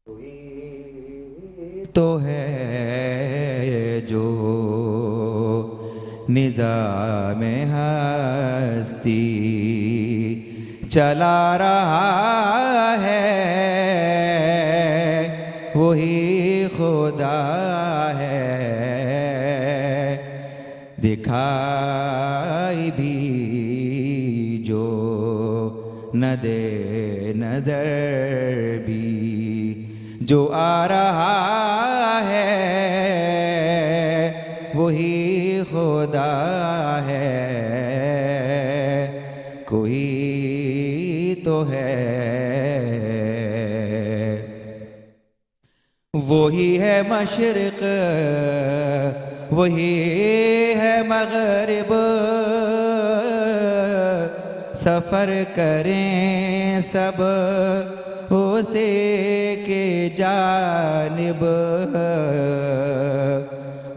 کوئی تو ہے جو نظام ہستی چلا رہا ہے، وہی خدا ہے، دکھائی بھی جو نہ دے نظر بھی جو آ رہا ہے، وہی خدا ہے، کوئی تو ہے، وہی ہے مشرق، وہی ہے مغرب، سفر کریں سب اسی کے جانب،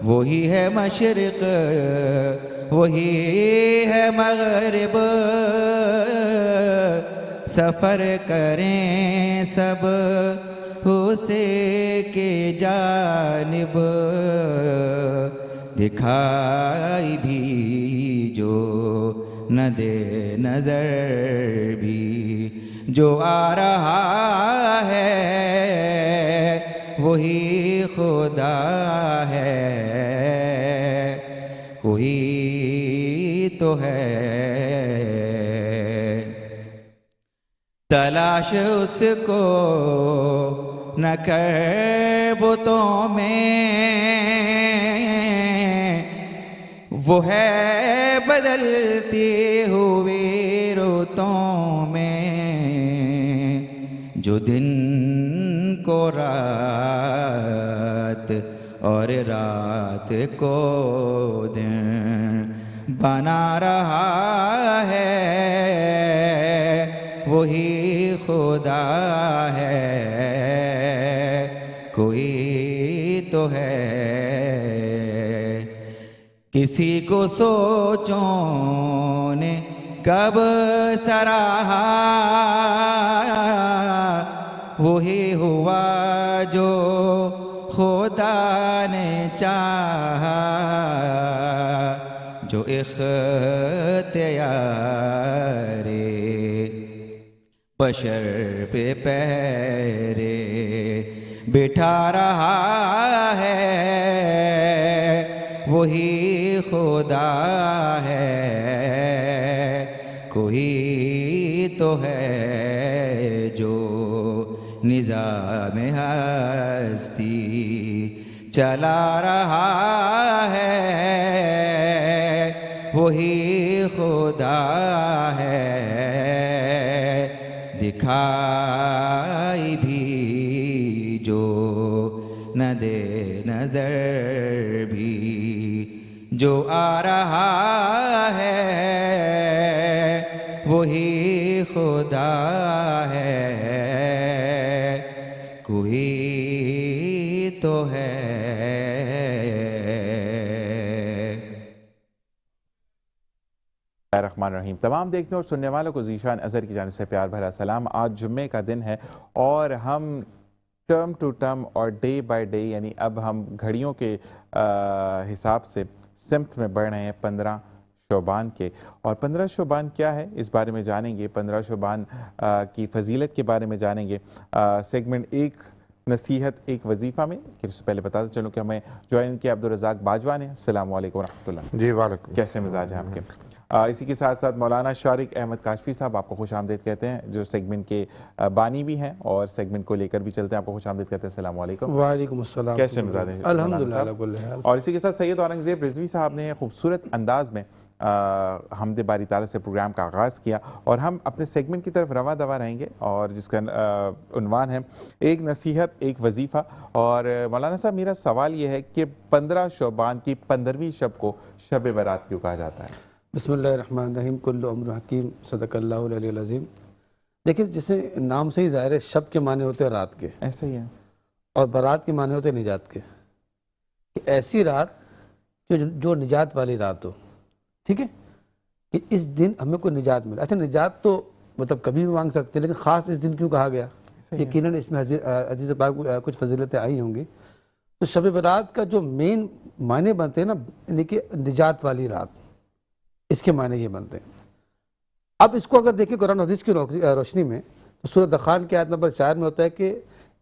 وہی ہے مشرق، وہی ہے مغرب، سفر کریں سب اسی کے جانب، دکھائی بھی جو نہ دے نظر بھی جو آ رہا ہے، وہی خدا ہے، کوئی تو ہے، تلاش اس کو نہ کر بتوں میں، وہ ہے بدلتی ہوئی رتوں میں، جو دن کو رات اور رات کو دن بنا رہا ہے، وہی خدا ہے، کوئی تو ہے، کسی کو سوچوں نے کب سراہا، وہی ہوا جو خدا نے چاہا، جو اختیار بشر پہ پہرے بٹھا رہا ہے، وہی خدا ہے، کوئی تو ہے جو نظام ہستی چلا رہا ہے، وہی خدا ہے، دکھائی بھی جو نہ دے نظر بھی جو آ رہا ہے، وہی خدا ہے، کوئی تو ہے۔ الرحمن الرحیم۔ تمام دیکھنے اور سننے والوں کو ذیشان اظہر کی جانب سے پیار بھرا سلام۔ آج جمعے کا دن ہے اور ہم ٹرم ٹو ٹرم اور ڈے بائی ڈے یعنی اب ہم گھڑیوں کے حساب سے سمت میں بڑھ رہے ہیں 15 شعبان کے، اور 15 شعبان کیا ہے اس بارے میں جانیں گے، 15 شعبان کی فضیلت کے بارے میں جانیں گے سیگمنٹ ایک نصیحت ایک وظیفہ میں۔ کہ اس سے پہلے بتاتا چلوں کہ ہمیں جوائن کیا عبدالرزاق باجوان ہیں۔ السلام علیکم ورحمۃ اللہ۔ جی وعلیکم، کیسے مزاج ہیں آپ کے؟ اسی کے ساتھ ساتھ مولانا شارق احمد کاشفی صاحب آپ کو خوش آمدید کہتے ہیں، جو سیگمنٹ کے بانی بھی ہیں اور سیگمنٹ کو لے کر بھی چلتے ہیں، آپ کو خوش آمدید کہتے ہیں۔ السلام علیکم۔ وعلیکم السلام۔ کیسے مزاج ہیں؟ الحمدللہ۔ اور اسی کے ساتھ سید اورنگزیب رضوی صاحب نے خوبصورت انداز میں حمد باری تعالیٰ سے پروگرام کا آغاز کیا، اور ہم اپنے سیگمنٹ کی طرف رواں دواں رہیں گے، اور جس کا عنوان ہے ایک نصیحت ایک وظیفہ۔ اور مولانا صاحب میرا سوال یہ ہے کہ 15 شعبان کی 15ویں شب کو شب برات کیوں کہا جاتا ہے؟ بسم اللہ الرحمن الرحیم، کل امر حکیم، صدق اللہ العلی العظیم۔ دیکھیں، جسے نام سے ہی ظاہر ہے، شب کے معنی ہوتے ہیں رات کے، ایسا ہی ہے، اور برات کے معنی ہوتے ہیں نجات کے، کہ ایسی رات جو نجات والی رات ہو، ٹھیک ہے، کہ اس دن ہمیں کوئی نجات ملے۔ اچھا، نجات تو مطلب کبھی بھی مانگ سکتے ہیں، لیکن خاص اس دن کیوں کہا گیا؟ یقیناً اس میں حدیث پاک کچھ فضیلتیں آئی ہوں گی. تو شب برات کا جو مین معنی بنتے ہیں نا، یعنی کہ نجات والی رات، اس کے معنی یہ بنتے ہیں. اب اس کو اگر دیکھیں قرآن حدیث کی روشنی میں، تو سورہ دخان کی آیت نمبر 4 میں ہوتا ہے کہ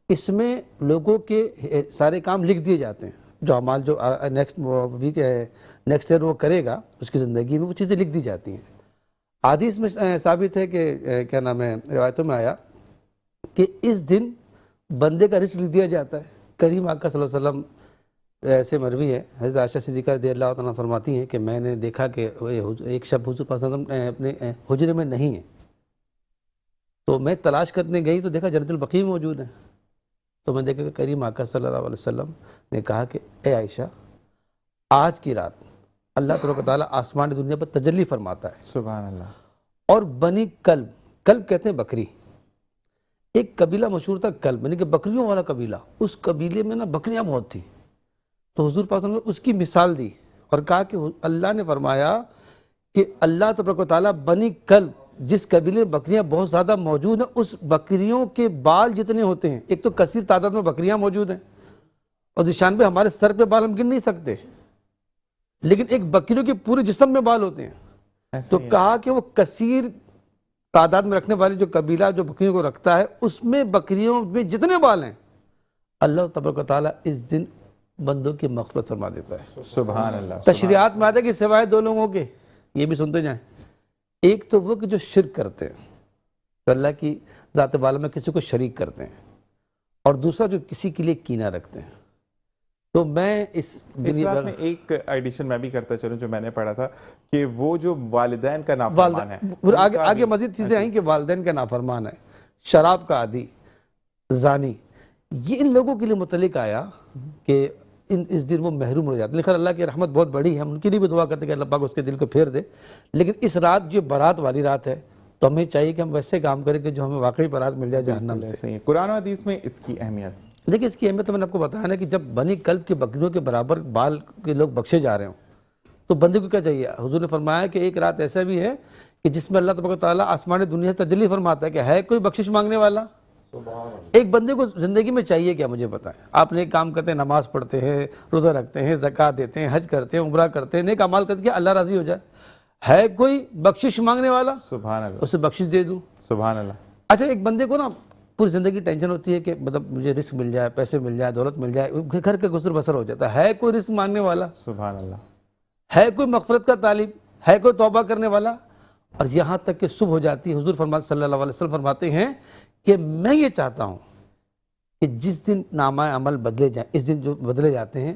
اس میں لوگوں کے سارے کام لکھ دیے جاتے ہیں. جو اعمال جو نیکسٹ ایئر وہ کرے گا اس کی زندگی میں، وہ چیزیں لکھ دی جاتی ہیں. حدیث میں ثابت ہے کہ کیا نام ہے، روایتوں میں آیا کہ اس دن بندے کا رزق لکھ دیا جاتا ہے. کریم آقا صلی اللہ علیہ وسلم ایسے مروی ہے، حضرت عائشہ صدیقہ رضی اللہ تعالیٰ فرماتی ہیں کہ میں نے دیکھا کہ ایک شب حضور صلی اللہ علیہ وسلم اپنے حجرے میں نہیں ہیں، تو میں تلاش کرنے گئی تو دیکھا جنت البقیع میں موجود ہیں. تو میں دیکھا کہ کریم آقا صلی اللہ علیہ وسلم نے کہا کہ اے عائشہ، آج کی رات اللہ تبارک و تعالیٰ آسمان دنیا پر تجلی فرماتا ہے. سبحان اللہ. اور بنی کلب، کلب کہتے ہیں بکری، ایک قبیلہ مشہور تھا کلب، یعنی کہ بکریوں والا قبیلہ. اس قبیلے میں نا بکریاں بہت تھیں. تو حضور پاک صلی اللہ علیہ وسلم نے اس کی مثال دی اور کہا کہ اللہ نے فرمایا کہ اللہ تبارک و تعالیٰ بنی کلب، جس قبیلے میں بکریاں بہت زیادہ موجود ہیں، اس بکریوں کے بال جتنے ہوتے ہیں، ایک تو کثیر تعداد میں بکریاں موجود ہیں، اور ذیشان پہ ہمارے سر پہ بال ہم گن نہیں سکتے، لیکن ایک بکریوں کے پورے جسم میں بال ہوتے ہیں. تو کہا کہ وہ کثیر تعداد میں رکھنے والے جو قبیلہ جو بکریوں کو رکھتا ہے، اس میں بکریوں میں جتنے بال ہیں، اللہ تبارک و تعالیٰ اس دن بندوں کی مغفرت فرما دیتا ہے. سبحان اللہ. تشریعات میں آتا ہے کہ سوائے دو لوگوں کے، یہ بھی سنتے جائیں. ایک تو وہ کہ جو شرک کرتے ہیں، تو اللہ کی ذات بالا میں کسی کو شریک کرتے ہیں، اور دوسرا جو کسی کے لیے کینہ رکھتے ہیں. تو میں اس رات میں ایک ایڈیشن میں بھی کرتا چلوں جو میں نے پڑھا تھا کہ وہ جو والدین کا نافرمان ہے، آگے مزید چیزیں آئیں کہ والدین کا نافرمان ہے، شراب کا عادی، زانی، یہ ان لوگوں کے لیے متعلق آیا کہ اس دن وہ محروم ہو جاتے ہیں. لیکن اللہ کی رحمت بہت بڑی ہے، ہم ان کے لیے بھی دعا کرتے ہیں کہ اللہ پاک اس کے دل کو پھیر دے. لیکن اس رات جو برات والی رات ہے، تو ہمیں چاہیے کہ ہم ویسے کام کریں کہ جو ہمیں واقعی برات مل جائے جہنم سے. قرآن و حدیث میں اس کی اہمیت، دیکھیں اس کی اہمیت تو میں نے آپ کو بتایا نا کہ جب بنی کلب کے بکریوں کے برابر بال کے لوگ بخشے جا رہے ہوں، تو بندے کو کیا چاہیے؟ حضور نے فرمایا کہ ایک رات ایسا بھی ہے کہ جس میں اللہ تبارک و تعالیٰ آسمان دنیا سے تجلی فرماتا ہے کہ ہے کوئی بخشش مانگنے والا. ایک بندے کو زندگی میں چاہیے کیا؟ مجھے بتائیں. آپ نیک کام کرتے ہیں، نماز پڑھتے ہیں، روزہ رکھتے ہیں، زکوٰۃ دیتے ہیں، حج کرتے ہیں، عمرہ کرتے ہیں، نیک اعمال کرتے ہیں کہ اللہ راضی ہو جائے. ہے کوئی بخشش مانگنے والا؟ سبحان اللہ. اسے بخشش دے دوں. سبحان اللہ. اچھا، ایک بندے کو نا پوری زندگی ٹینشن ہوتی ہے کہ مطلب مجھے رزق مل جائے، پیسے مل جائے، دولت مل جائے، گھر کا گزر بسر ہو جاتا ہے. کوئی رزق مانگنے والا؟ سبحان اللہ. ہے کوئی مغفرت کا طالب؟ ہے کوئی توبہ کرنے والا؟ اور یہاں تک کہ صبح ہو جاتی ہے، حضور صلی اللہ علیہ وسلم فرماتے ہیں کہ میں یہ چاہتا ہوں کہ جس دن نامہ عمل بدلے جائیں، اس دن جو بدلے جاتے ہیں،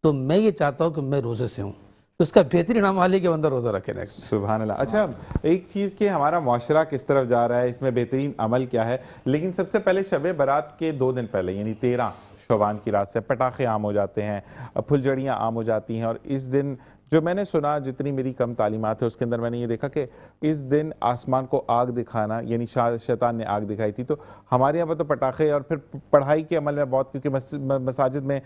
تو میں یہ چاہتا ہوں کہ میں روزے سے ہوں. تو اس کا بہترین عمل ہے کہ بندہ روزہ رکھے. سبحان اللہ. اچھا، ایک چیز کہ ہمارا معاشرہ کس طرف جا رہا ہے، اس میں بہترین عمل کیا ہے. لیکن سب سے پہلے شب برات کے 2 دن پہلے، یعنی 13 شعبان کی رات سے پٹاخے عام ہو جاتے ہیں، پھلجھڑیاں عام ہو جاتی ہیں. اور اس دن جو میں نے سنا، جتنی میری کم تعلیمات ہے اس کے اندر میں نے یہ دیکھا کہ اس دن آسمان کو آگ دکھانا، یعنی شیطان نے آگ دکھائی تھی. تو ہمارے یہاں پر تو پٹاخے اور پھر پڑھائی کے عمل میں بہت، کیونکہ مساجد میں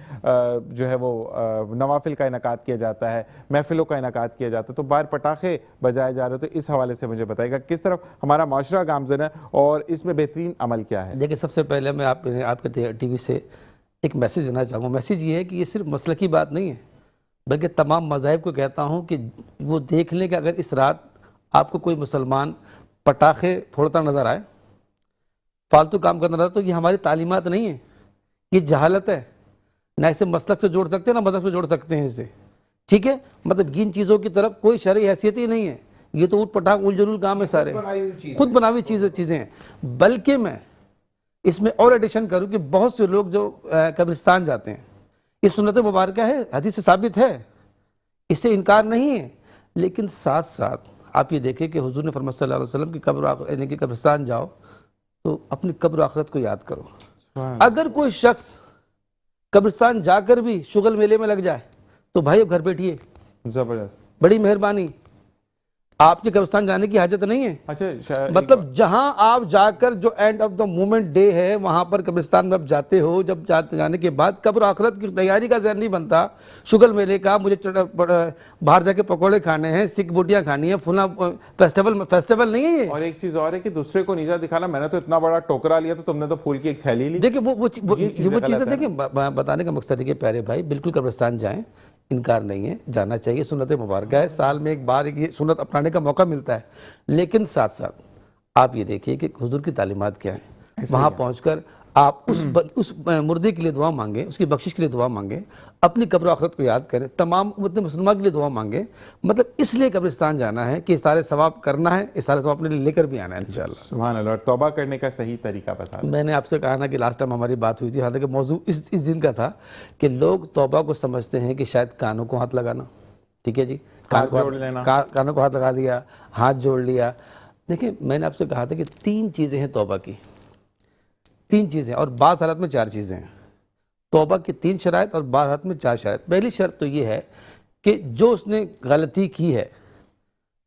جو ہے وہ نوافل کا انعقاد کیا جاتا ہے، محفلوں کا انعقاد کیا جاتا ہے، تو باہر پٹاخے بجائے جا رہے ہیں. تو اس حوالے سے مجھے بتائیے گا کس طرف ہمارا معاشرہ گامزن ہے اور اس میں بہترین عمل کیا ہے. دیکھیں، سب سے پہلے میں آپ کے ٹی وی سے ایک میسیج دینا چاہوں گا. میسیج یہ ہے کہ یہ صرف مسلکی بات نہیں ہے، بلکہ تمام مذاہب کو کہتا ہوں کہ وہ دیکھ لیں کہ اگر اس رات آپ کو کوئی مسلمان پٹاخے پھوڑتا نظر آئے، فالتو کام کرنا نظر آئے، تو یہ ہماری تعلیمات نہیں ہے، یہ جہالت ہے. نہ اسے مسلک سے جوڑ سکتے ہیں، نہ مذہب سے جوڑ سکتے ہیں اسے. ٹھیک ہے، مطلب ان چیزوں کی طرف کوئی شرعی حیثیت ہی نہیں ہے. یہ تو اوٹ پٹاخ الجلول کام ہے، سارے خود بناوی چیزیں ہیں. بلکہ میں اس میں اور ایڈیشن کروں کہ بہت سے لوگ جو قبرستان جاتے ہیں، یہ سنت مبارکہ ہے، حدیث سے ثابت ہے، اس سے انکار نہیں ہے. لیکن ساتھ ساتھ آپ یہ دیکھیں کہ حضور نے فرمایا صلی اللہ علیہ وسلم کہ یعنی کہ قبرستان جاؤ تو اپنی قبر و آخرت کو یاد کرو. اگر کوئی شخص قبرستان جا کر بھی شغل میلے میں لگ جائے تو بھائی اب گھر بیٹھیے، زبردست، بڑی مہربانی. آپ کے قبرستان جانے کی حاجت نہیں ہے. اچھا مطلب جہاں آپ جا کر جو and of the moment day ہے وہاں پر قبرستان میں آپ جاتے ہو, جب جانے کے بعد قبر آخرت کی تیاری کا ذہن نہیں بنتا, شگل میلے کا, مجھے باہر جا کے پکوڑے کھانے ہیں, سکھ بوٹیاں کھانی ہیں, فلاں فیسٹیول نہیں ہے یہ. اور ایک چیز اور ہے کہ دوسرے کو نیچا دکھانا, میں نے تو اتنا بڑا ٹوکرا لیا تو تم نے تو پھول کی ایک تھیلی لی. دیکھیں وہ چیزیں دیکھیں بتانے کا مقصد ہے کہ پیارے بھائی بالکل قبرستان جائیں, انکار نہیں ہے, جانا چاہیے, سنت مبارکہ ہے, سال میں ایک بار ایک یہ سنت اپنانے کا موقع ملتا ہے. لیکن ساتھ ساتھ آپ یہ دیکھیے کہ حضور کی تعلیمات کیا ہیں. وہاں پہنچ کر آپ اس مردے کے لیے دعا مانگیں, اس کی بخشش کے لیے دعا مانگیں, اپنی قبر و آخرت کو یاد کریں, تمام امت مسلمہ کے لیے دعا مانگیں. مطلب اس لیے قبرستان جانا ہے کہ سارے ثواب کرنا ہے, اس سارے ثواب اپنے لیے لے کر بھی آنا ہے انشاءاللہ. سبحان اللہ. اور توبہ کرنے کا صحیح طریقہ بتا. میں نے آپ سے کہا نا کہ لاسٹ ٹائم ہماری بات ہوئی تھی, حالانکہ موضوع اس دن کا تھا کہ لوگ توبہ کو سمجھتے ہیں کہ شاید کانوں کو ہاتھ لگانا, ٹھیک ہے جی, کانوں کو ہاتھ لگا دیا, ہاتھ جوڑ لیا. دیکھیں میں نے آپ سے کہا تھا کہ 3 چیزیں ہیں توبہ کی, 3 چیزیں, اور بعض حالات میں 4 چیزیں ہیں. توبہ کی 3 شرائط اور بعض حالات میں 4 شرائط. پہلی شرط تو یہ ہے کہ جو اس نے غلطی کی ہے,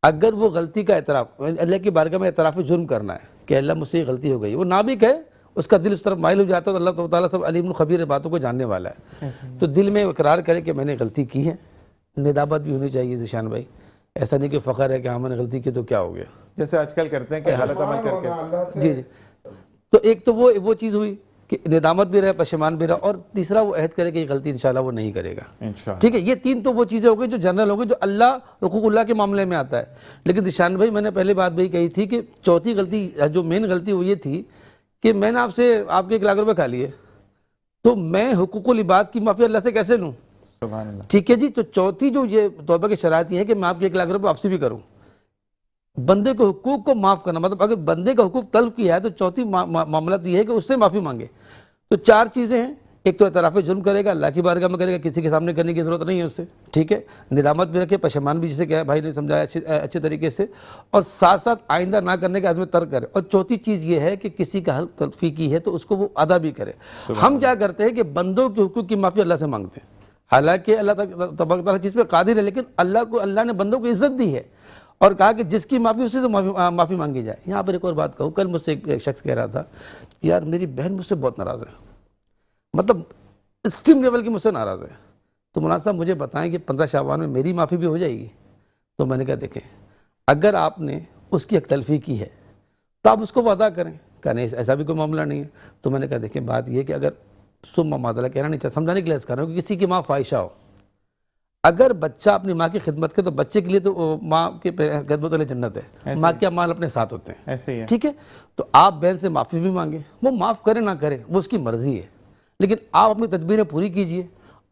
اگر وہ غلطی کا اعتراف, اللہ کی بارگاہ میں اعتراف جرم کرنا ہے کہ اللہ مجھ سے یہ غلطی ہو گئی, وہ نہ بھی کہے, اس کا دل اس طرف مائل ہو جاتا ہے, تو اللہ تعالیٰ سب علیم الخبیر باتوں کو جاننے والا ہے. تو دل میں اقرار کرے کہ میں نے غلطی کی ہے, ندامت بھی ہونی چاہیے ذیشان بھائی. ایسا نہیں کہ فخر ہے کہ ہاں میں نے غلطی کی تو کیا ہو گیا, جیسے آج کل کرتے ہیں کہ غلط عمل کر کے. جی جی. تو ایک تو وہ چیز ہوئی کہ ندامت بھی رہے, پشیمان بھی رہا, اور تیسرا وہ عہد کرے کہ یہ غلطی انشاءاللہ وہ نہیں کرے گا. ٹھیک ہے, یہ 3 تو وہ چیزیں ہو گئی جو جنرل ہو گئی, جو اللہ حقوق اللہ کے معاملے میں آتا ہے. لیکن ذیشان بھائی میں نے پہلے بات بھی کہی تھی کہ چوتھی غلطی, جو مین غلطی وہ یہ تھی کہ میں نے آپ سے آپ کے 1 لاکھ روپے کھا لیے, تو میں حقوق العباد کی معافی اللہ سے کیسے لوں. ٹھیک ہے جی. تو چوتھی جو یہ توبہ کی شرائط یہ ہے کہ میں آپ کے 1 لاکھ روپے واپسی بھی کروں. بندے کو حقوق کو معاف کرنا, مطلب اگر بندے کا حقوق طلب کیا ہے تو چوتھی معاملہ یہ ہے کہ اس سے معافی مانگے. تو 4 چیزیں ہیں. ایک تو اعتراف جرم کرے گا, اللہ کی بارگاہ میں کرے گا, کسی کے سامنے کرنے کی ضرورت نہیں ہے اس سے, ٹھیک ہے. ندامت بھی رکھے, پشیمان بھی, جسے کہا بھائی نے سمجھایا اچھے طریقے سے, اور ساتھ ساتھ آئندہ نہ کرنے کا عزم ترک کرے. اور چوتھی چیز یہ ہے کہ کسی کا حق تلفی کی ہے تو اس کو وہ ادا بھی کرے. ہم کیا کرتے ہیں کہ بندوں کے حقوق کی معافی اللہ سے مانگتے ہیں, حالانکہ اللہ تبارک تعالیٰ چیز پہ قادر ہے, لیکن اللہ نے بندوں کو عزت دی ہے اور کہا کہ جس کی معافی اسی سے معافی مانگی جائے. یہاں پر ایک اور بات کہوں, کل مجھ سے ایک شخص کہہ رہا تھا کہ یار میری بہن مجھ سے بہت ناراض ہے, مطلب اسٹریم لیول کی مجھ سے ناراض ہے, تو مولانا صاحب مجھے بتائیں کہ 15 شعبان میں میری معافی بھی ہو جائے گی. تو میں نے کہا دیکھیں, اگر آپ نے اس کی حق تلفی کی ہے تو آپ اس کو ادا کریں. کہا نہیں ایسا بھی کوئی معاملہ نہیں ہے. تو میں نے کہا دیکھیں بات یہ کہ اگر ثم معذلہ کہنا نہیں چاہتا, سمجھانے کے لیے کر رہا ہوں کہ کسی کی ماں فاحشہ ہو, اگر بچہ اپنی ماں کی خدمت کرے تو بچے کے لیے تو ماں کی خدمت والی جنت ہے, ماں کے اعمال اپنے ساتھ ہوتے ہیں, ایسے ہی ہے. ٹھیک ہے. تو آپ بہن سے معافی بھی مانگیں, وہ معاف کرے نہ کرے وہ اس کی مرضی ہے, لیکن آپ اپنی تدبیریں پوری کیجئے.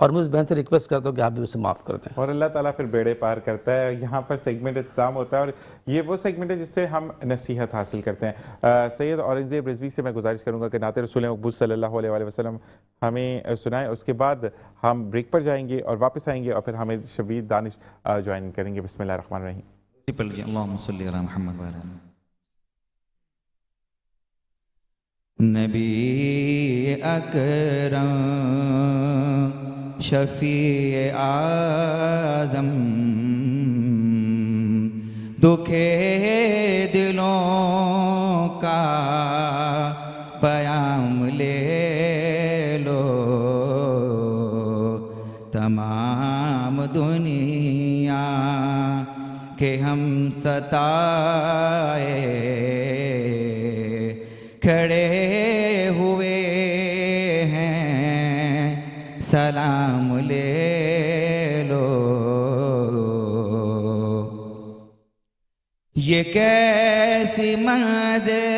اور میں اس بہن سے ریکویسٹ کرتا ہوں کہ آپ بھی اسے معاف کر دیں. اور اللہ تعالیٰ پھر بیڑے پار کرتا ہے. یہاں پر سیگمنٹ اختتام ہوتا ہے, اور یہ وہ سیگمنٹ ہے جس سے ہم نصیحت حاصل کرتے ہیں. سید اورنگزیب رضوی سے میں گزارش کروں گا کہ نعت رسول مقبول صلی اللہ علیہ وآلہ وسلم ہمیں سنائیں. اس کے بعد ہم بریک پر جائیں گے اور واپس آئیں گے, اور پھر ہمیں شبیر دانش جوائن کریں گے. بسم اللہ الرحمن الرحیم. اللہم صلی علی محمد وعلی نبی اکرم شفیع اعظم دکھے دلوں کا پیام لے لو, تمام دنیا کے ہم ستائے کھڑے ہوئے ہیں, سلام لے لو. یہ کیسی منزل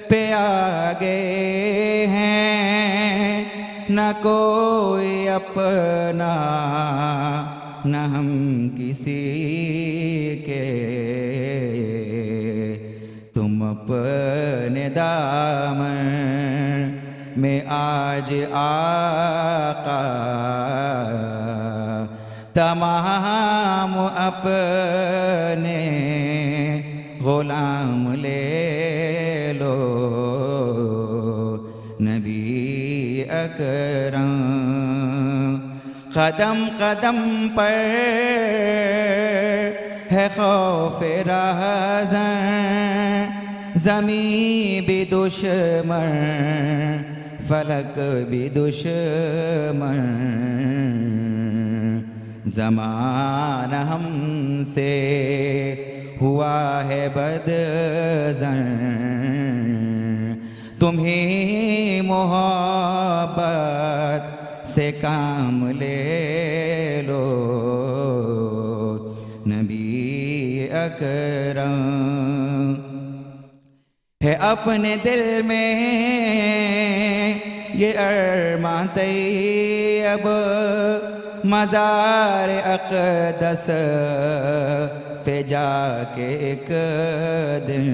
پہ آ گئے ہیں, نہ کوئی اپنا نہ ہم کسی کے, تم اپنے دامن میں آج آقا تمام اپنے غلام لے لو. نبی اکرم قدم قدم پر ہے خوف رہزن زمین بھی دشمن فلک بھی دشمن زمانہ ہم سے ہوا ہے بدظن تمہیں محبت سے کام لے لو نبی اکرم ہے اپنے دل میں یہ ارمان طیب مزار اقدس پہ جا کے ایک دن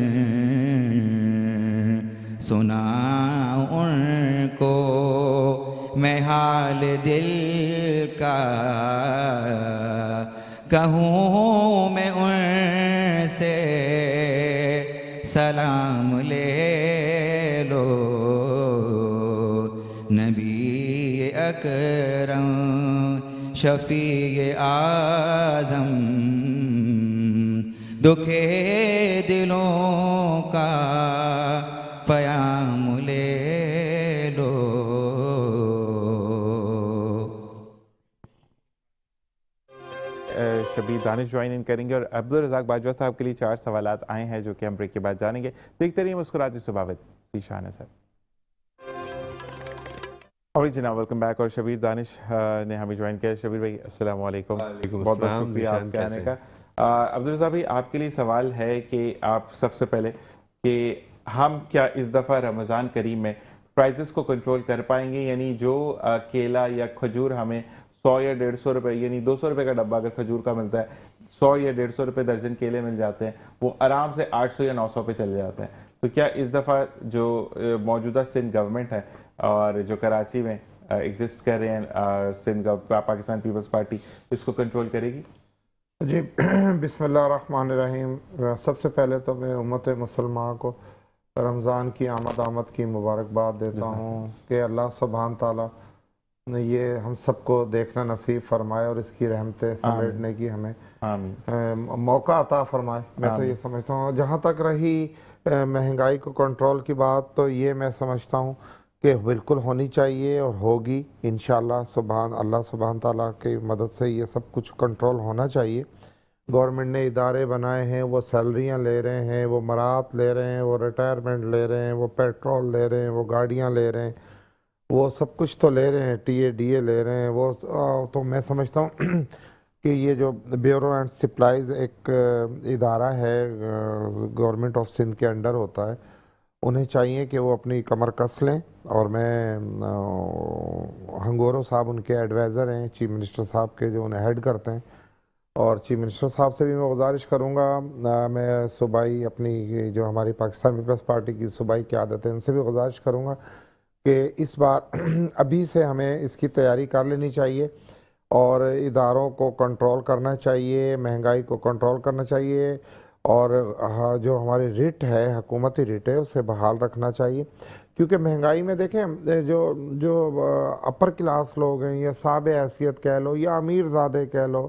سناؤں ان کو میں حال دل کا کہوں میں ان سے سلام لے لو نبی اکرم شفیع اعظم دکھے دلوں کا پیام لے لو شبیر دانش جوائن ان کریں گے اور عبدالرزاق باجوہ صاحب کے لیے 4 سوالات آئے ہیں جو کہ ہم بریک کے بعد جانیں گے. دیکھتے رہیے مسکراتی صباوت. ذیشان ہے سر. اور جناب ویلکم بیک. اور شبیر دانش نے ہمیں جوائن کیا. شبیر بھائی السلام علیکم. بہت بہت شکریہ آپ کے آنے کا. عبدالرزاق بھائی آپ کے لیے سوال ہے کہ آپ سب سے پہلے کہ ہم کیا اس دفعہ رمضان کریم میں پرائزز کو کنٹرول کر پائیں گے, یعنی جو کیلا یا کھجور ہمیں 100 یا 150 روپے یعنی 200 روپے کا ڈبہ اگر کھجور کا ملتا ہے, 100 یا 150 روپے درجن کیلے مل جاتے ہیں, وہ آرام سے 800 یا 900 پہ چلے جاتے ہیں. تو کیا اس دفعہ جو موجودہ سندھ گورنمنٹ ہے اور جو کراچی میں ایگزسٹ کر رہے ہیں سندھ پاکستان پیپلز پارٹی, اس کو کنٹرول کرے گی؟ جی بسم اللہ الرحمن الرحیم. سب سے پہلے تو میں امت مسلمان کو رمضان کی آمد کی مبارکباد دیتا ہوں کہ اللہ سبحانہ تعالیٰ نے یہ ہم سب کو دیکھنا نصیب فرمائے اور اس کی رحمتیں سمیٹنے کی ہمیں موقع عطا فرمائے. میں تو یہ سمجھتا ہوں. جہاں تک رہی مہنگائی کو کنٹرول کی بات, تو یہ میں سمجھتا ہوں کہ بالکل ہونی چاہیے اور ہوگی انشاءاللہ. اللہ سبحانہ تعالیٰ کی مدد سے یہ سب کچھ کنٹرول ہونا چاہیے. گورنمنٹ نے ادارے بنائے ہیں, وہ سیلریاں لے رہے ہیں, وہ مراعات لے رہے ہیں, وہ ریٹائرمنٹ لے رہے ہیں, وہ پیٹرول لے رہے ہیں, وہ گاڑیاں لے رہے ہیں, وہ سب کچھ تو لے رہے ہیں, ٹی اے ڈی اے لے رہے ہیں. وہ تو میں سمجھتا ہوں کہ یہ جو بیورو اینڈ سپلائز ایک ادارہ ہے گورنمنٹ آف سندھ کے انڈر ہوتا ہے, انہیں چاہیے کہ وہ اپنی کمر کس لیں. اور میں ہنگورو صاحب ان کے ایڈوائزر ہیں, چیف منسٹر صاحب کے, جو انہیں ہیڈ کرتے ہیں. اور چیف منسٹر صاحب سے بھی میں گزارش کروں گا, میں صوبائی اپنی جو ہماری پاکستان پیپلز پارٹی کی صوبائی قیادت ہے ان سے بھی گزارش کروں گا کہ اس بار ابھی سے ہمیں اس کی تیاری کر لینی چاہیے اور اداروں کو کنٹرول کرنا چاہیے, مہنگائی کو کنٹرول کرنا چاہیے, اور جو ہماری ریٹ ہے, حکومتی ریٹ ہے, اسے بحال رکھنا چاہیے. کیونکہ مہنگائی میں دیکھیں جو اپر کلاس لوگ ہیں, یا صاحب حیثیت کہہ لو یا امیر زادے کہہ لو,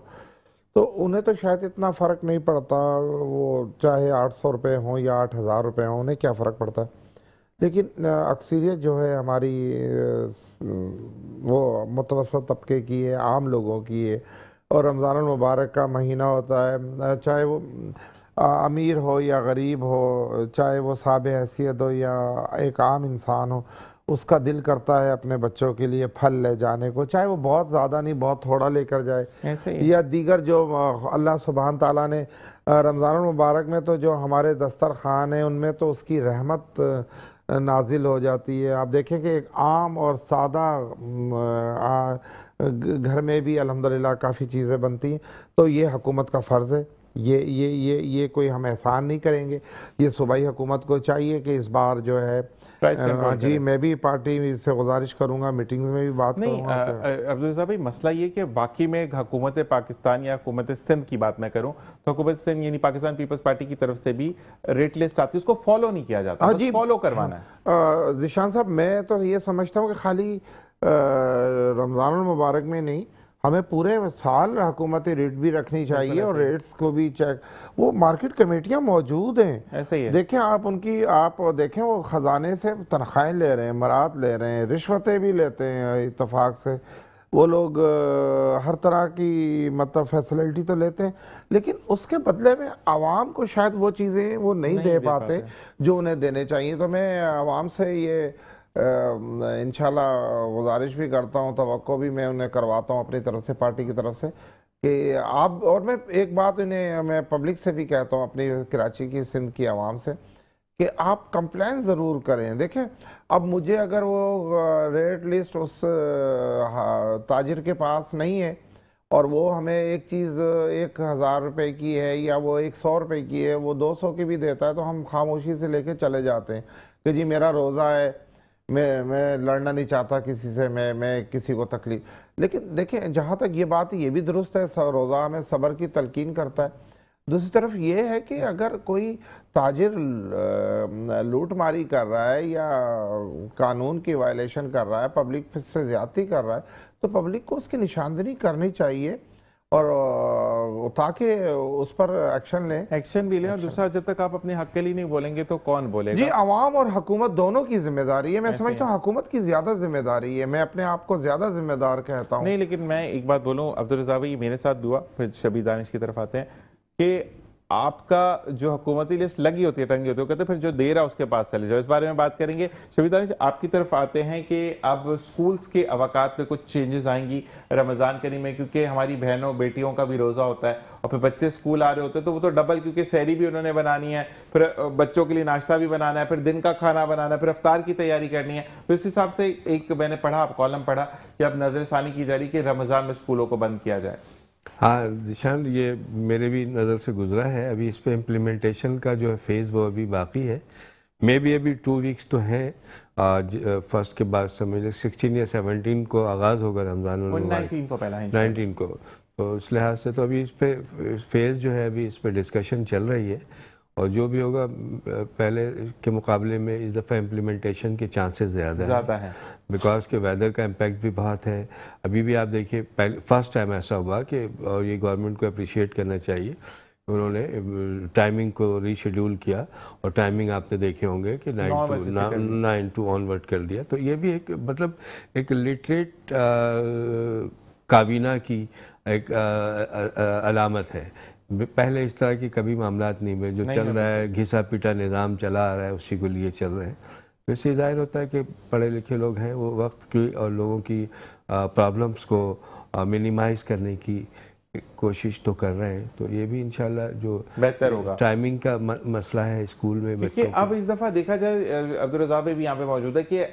تو انہیں تو شاید اتنا فرق نہیں پڑتا, وہ چاہے 800 روپے ہوں یا 8000 روپے ہوں, انہیں کیا فرق پڑتا ہے. لیکن اکثریت جو ہے ہماری وہ متوسط طبقے کی ہے, عام لوگوں کی ہے, اور رمضان المبارک کا مہینہ ہوتا ہے, چاہے وہ امیر ہو یا غریب ہو, چاہے وہ صاحب حیثیت ہو یا ایک عام انسان ہو, اس کا دل کرتا ہے اپنے بچوں کے لیے پھل لے جانے کو, چاہے وہ بہت زیادہ نہیں بہت تھوڑا لے کر جائے. یا دیگر جو اللہ سبحانہ تعالیٰ نے رمضان المبارک میں تو جو ہمارے دسترخوان ہیں ان میں تو اس کی رحمت نازل ہو جاتی ہے. آپ دیکھیں کہ ایک عام اور سادہ گھر میں بھی الحمدللہ کافی چیزیں بنتی ہیں. تو یہ حکومت کا فرض ہے, یہ کوئی ہم احسان نہیں کریں گے. یہ صوبائی حکومت کو چاہیے کہ اس بار جو ہے جی میں بھی پارٹی سے گزارش کروں گا, میٹنگز میں بھی بات کروں گا. عبدالرزاق بھائی مسئلہ یہ کہ واقعی میں حکومت پاکستان یا حکومت سندھ کی بات میں کروں تو حکومت سندھ یعنی پاکستان پیپلز پارٹی کی طرف سے بھی ریٹ لسٹ آتی ہے, اس کو فالو نہیں کیا جاتا, بس فالو کروانا ہے. ذیشان صاحب میں تو یہ سمجھتا ہوں کہ خالی رمضان المبارک میں نہیں, ہمیں پورے سال حکومتی ریٹ بھی رکھنی چاہیے اور ریٹس کو بھی چیک. وہ مارکیٹ کمیٹیاں موجود ہیں, ایسے ہی ہے. دیکھیں آپ ان کی, آپ دیکھیں وہ خزانے سے تنخواہیں لے رہے ہیں, مراد لے رہے ہیں, رشوتیں بھی لیتے ہیں اتفاق سے. وہ لوگ ہر طرح کی مطلب فیسلٹی تو لیتے ہیں, لیکن اس کے بدلے میں عوام کو شاید وہ چیزیں وہ نہیں دے پاتے جو انہیں دینے چاہیے. تو میں عوام سے یہ انشاءاللہ گزارش بھی کرتا ہوں, توقع بھی میں انہیں کرواتا ہوں اپنی طرف سے, پارٹی کی طرف سے, کہ آپ, اور میں ایک بات انہیں میں پبلک سے بھی کہتا ہوں, اپنی کراچی کی سندھ کی عوام سے, کہ آپ کمپلین ضرور کریں. دیکھیں اب مجھے اگر وہ ریٹ لسٹ اس تاجر کے پاس نہیں ہے اور وہ ہمیں ایک چیز 1000 روپے کی ہے یا وہ 100 روپے کی ہے, وہ 200 کی بھی دیتا ہے, تو ہم خاموشی سے لے کے چلے جاتے ہیں کہ جی میرا روزہ ہے, میں لڑنا نہیں چاہتا کسی سے, میں کسی کو تکلیف. لیکن دیکھیں جہاں تک یہ بات یہ بھی درست ہے, روزہ ہمیں صبر کی تلقین کرتا ہے. دوسری طرف یہ ہے کہ اگر کوئی تاجر لوٹ ماری کر رہا ہے یا قانون کی وائلیشن کر رہا ہے, پبلک سے زیادتی کر رہا ہے, تو پبلک کو اس کی نشاندہی کرنی چاہیے اور تاکہ اس پر ایکشن لیں. ایکشن بھی لیں, اور دوسرا جب تک آپ اپنے حق کے لیے نہیں بولیں گے تو کون بولے گا؟ جی عوام اور حکومت دونوں کی ذمہ داری ہے. میں سمجھتا ہوں حکومت کی زیادہ ذمہ داری ہے, میں اپنے آپ کو زیادہ ذمہ دار کہتا ہوں. نہیں, لیکن میں ایک بات بولوں عبدالرزاق بھائی, میرے ساتھ دعا, پھر شبیر دانش کی طرف آتے ہیں, کہ آپ کا جو حکومتی لسٹ لگی ہوتی ہے, ٹنگی ہوتی ہے, وہ کہتے ہیں پھر جو دے رہا اس کے پاس چلے جاؤ. اس بارے میں بات کریں گے. شبیر دانش آپ کی طرف آتے ہیں کہ اب سکولز کے اوقات پہ کچھ چینجز آئیں گی رمضان کریم میں, کیونکہ ہماری بہنوں بیٹیوں کا بھی روزہ ہوتا ہے, اور پھر بچے سکول آ رہے ہوتے ہیں تو وہ تو ڈبل, کیونکہ سحری بھی انہوں نے بنانی ہے, پھر بچوں کے لیے ناشتہ بھی بنانا ہے, پھر دن کا کھانا بنانا ہے, پھر افطار کی تیاری کرنی ہے. تو اس حساب سے ایک میں نے پڑھا, کالم پڑھا کہ اب نظر ثانی کی جا رہی کہ رمضان میں سکولوں کو بند کیا جائے. ہاں ذیشان, یہ میرے بھی نظر سے گزرا ہے. ابھی اس پہ امپلیمنٹیشن کا جو ہے فیز وہ ابھی باقی ہے. میں بھی ابھی 2 ویکس تو ہیں, فرسٹ کے بعد سمجھ لیں 16 یا 17 کو آغاز ہوگا رمضان المبارک, 19 کو پہلا 19 کو. تو اس لحاظ سے تو ابھی اس پہ فیز جو ہے ابھی اس پہ ڈسکشن چل رہی ہے, اور جو بھی ہوگا پہلے کے مقابلے میں اس دفعہ امپلیمنٹیشن کے چانسز زیادہ ہیں, بیکاز کہ ویدر کا امپیکٹ بھی بہت ہے. ابھی بھی آپ دیکھیے فرسٹ ٹائم ایسا ہوا کہ, اور یہ گورنمنٹ کو اپریشیٹ کرنا چاہیے, انہوں نے ٹائمنگ کو ری شیڈیول کیا, اور ٹائمنگ آپ نے دیکھے ہوں گے کہ 9 to آنورڈ کر دیا. تو یہ بھی ایک مطلب ایک لٹریٹ کابینہ کی ایک علامت ہے. پہلے اس طرح کی کبھی معاملات نہیں ہوئے, جو چل رہا ہے گھسا پیٹا نظام چلا آ رہا ہے, اسی کو لیے چل رہے ہیں. تو اس سے ظاہر ہوتا ہے کہ پڑھے لکھے لوگ ہیں, وہ وقت کی اور لوگوں کی پرابلمس کو منیمائز کرنے کی کوشش تو کر رہے ہیں. تو یہ بھی انشاءاللہ جو بہتر ہوگا. ٹائمنگ کا مسئلہ ہے اسکول میں بچوں اب اس دفعہ دیکھا جائے, عبدالرزاق بھی یہاں پہ موجود ہے, کہ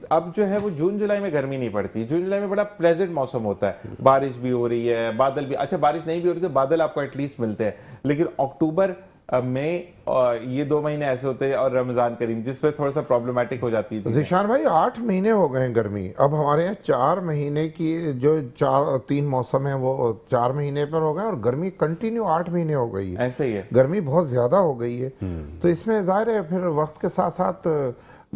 اب جو ہے وہ جون جولائی میں گرمی نہیں پڑتی. جون جولائی میں بڑا پلیزنٹ موسم ہوتا ہے, بارش بھی ہو رہی ہے, بادل بھی, اچھا بارش نہیں بھی ہو رہی تو بادل آپ کو ایٹ لیسٹ ملتے ہیں. لیکن اکتوبر مئی یہ 2 مہینے ایسے ہوتے ہیں, اور رمضان کریم جس پہ تھوڑا سا پرابلمٹک ہو جاتی ہے. ذیشان بھائی 8 مہینے ہو گئے ہیں گرمی. اب ہمارے یہاں 4 مہینے کی جو 3 موسم ہیں وہ 4 مہینے پر ہو گئے, اور گرمی کنٹینیو 8 مہینے ہو گئی ہے. ایسے ہی ہے, گرمی بہت زیادہ ہو گئی ہے. تو اس میں ظاہر ہے پھر وقت کے ساتھ ساتھ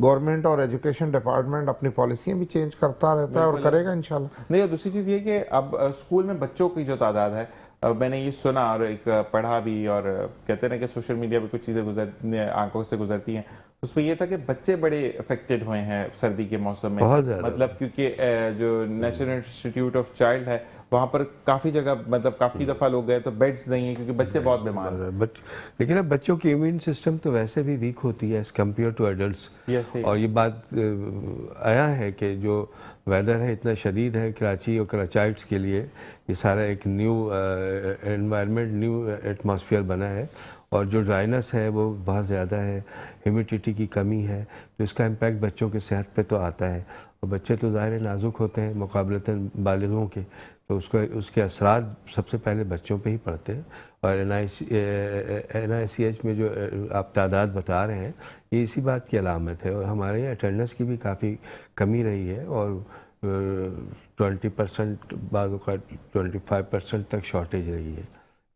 گورنمنٹ اور ایجوکیشن ڈپارٹمنٹ اپنی پالیسیاں بھی چینج کرتا رہتا ہے, اور کرے گا انشاءاللہ. نہیں, اور دوسری چیز یہ کہ اب اسکول میں بچوں کی جو تعداد ہے, میں نے یہ سنا اور ایک پڑھا بھی, اور کہتے ہیں کہ سوشل میڈیا پہ کچھ چیزیں آنکھوں سے گزرتی ہیں, اس پہ یہ تھا کہ بچے بڑے افیکٹڈ ہوئے ہیں سردی کے موسم میں. مطلب کیونکہ جو نیشنل انسٹیٹیوٹ آف چائلڈ ہے وہاں پر کافی جگہ, مطلب کافی دفعہ لوگ گئے تو بیڈز نہیں ہیں, کیونکہ بچے بہت بیمار ہیں. لیکن اب بچوں کی امیون سسٹم تو ویسے بھی ویک ہوتی ہے ایز کمپیئر ٹو ایڈلٹس. اور یہ بات آیا ہے کہ جو ویدر ہے اتنا شدید ہے کراچی اور کراچائٹس کے لیے, یہ سارا ایک نیو انوائرمنٹ, نیو ایٹماسفیئر بنا ہے, اور جو ڈرائنس ہے وہ بہت زیادہ ہے, ہیومیڈیٹی کی کمی ہے, تو اس کا امپیکٹ بچوں کی صحت پہ تو آتا ہے. اور بچے تو ظاہر نازک ہوتے ہیں مقابلتاً بالغوں کے, تو اس کے اثرات سب سے پہلے بچوں پہ ہی پڑتے ہیں. اور NICH میں جو آپ تعداد بتا رہے ہیں, یہ اسی بات کی علامت ہے. اور ہمارے یہاں اٹینڈنس کی بھی کافی کمی رہی ہے, اور 20% بعض اوقات 25% تک شارٹیج رہی ہے.